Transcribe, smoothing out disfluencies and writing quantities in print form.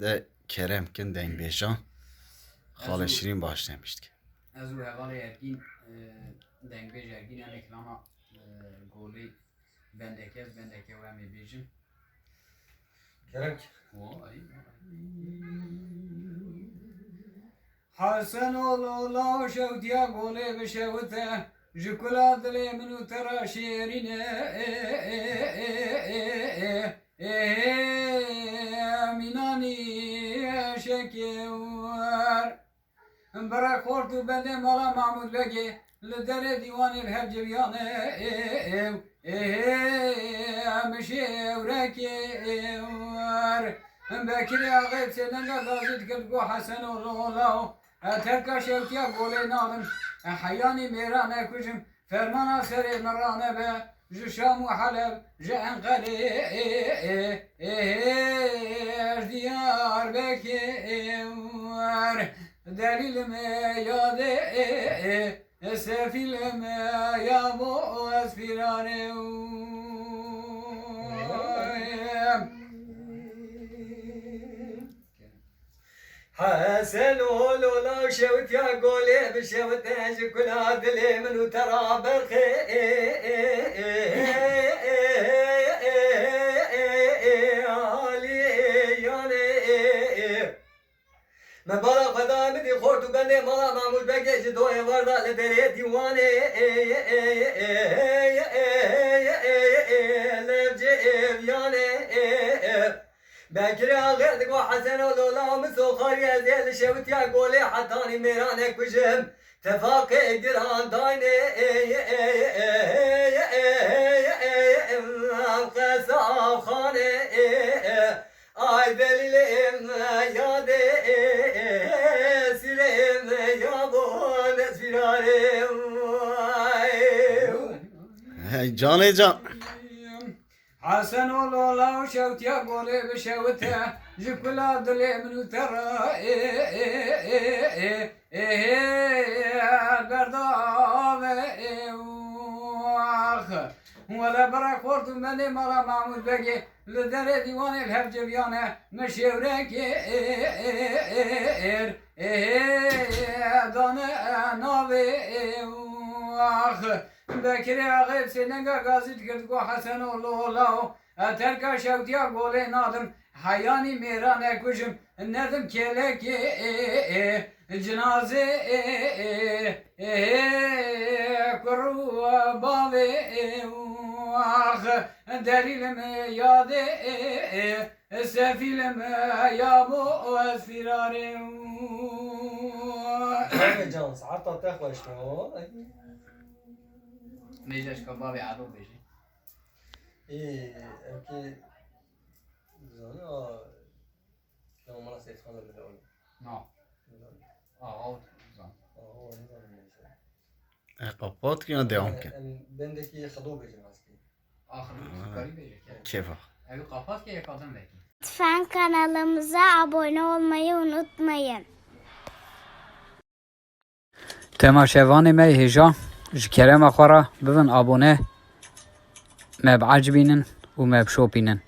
de Kerem kin denk beşan. Xale Şirin başlamıştık. از او اول یکین دنگ بیج یکین هم اکلاما گولی بندکه و همی بیجیم Kerem حسن الله شوتیا گولی بشوته جکلا دلی منو ترا شیرینه مینانی شکیور برا خورتو بنده مالا محمود بگی لدر دیوان الهب جویانه مشیورکی ور بکری آغیب سننگا دازید کردگو حسن الله ترکا شوتیا گولی نادم حیانی میرانه کجم فرمانا سری مرانه به جشام و حلب جنقلی ديار بكير دليل ما يادي سفيل ما يابو اسفيراني حسن ولولا شوت يا قولي بشوت كل دلي من ترى برخي مبارا خدا مدي خورتو بنده مالا معمول بگه دوه ورده لدره دیوانه لفجه ایویانه بکری آغیر دگو حسن و دولا مسو خاری ازیل شوت یا گوله حتانی میرانه کجم تفاق گران داینه قصاب خانه ay delilim yade silim yabon esfirarim Hey can. حسن الله شوت يا قولي بشوته جكلا دلي منو ترى قرداب ولا برا خورت مني مرا معمول بقي لدر ديوان الهب جبيانه مشيورك دانا ناوي بكري غيب سننگا غازي كردگو حسن الله تركا شوتيا قولي نادم حياني ميرانه كجم ندم كيلك جنازه كرو بابي دليل ما ياده سفيل ما يابو اسفراري جان ساعات تاخذ شنو نيجاش كبابي عدو بيجي اوكي زانا لو ما نسيت خلنا بالاول نعم زان Kapat ki ya devam ki. bendeki خضوب بيجي ماسكي آخر سكري بيجي Kefa. أبي قفات كي يقدم لك Lütfen kanalımıza abone olmayı unutmayın. تماشاوان ما هجا جكرم أخرى ببن أبونه ما بعجبينن وما بشوبينن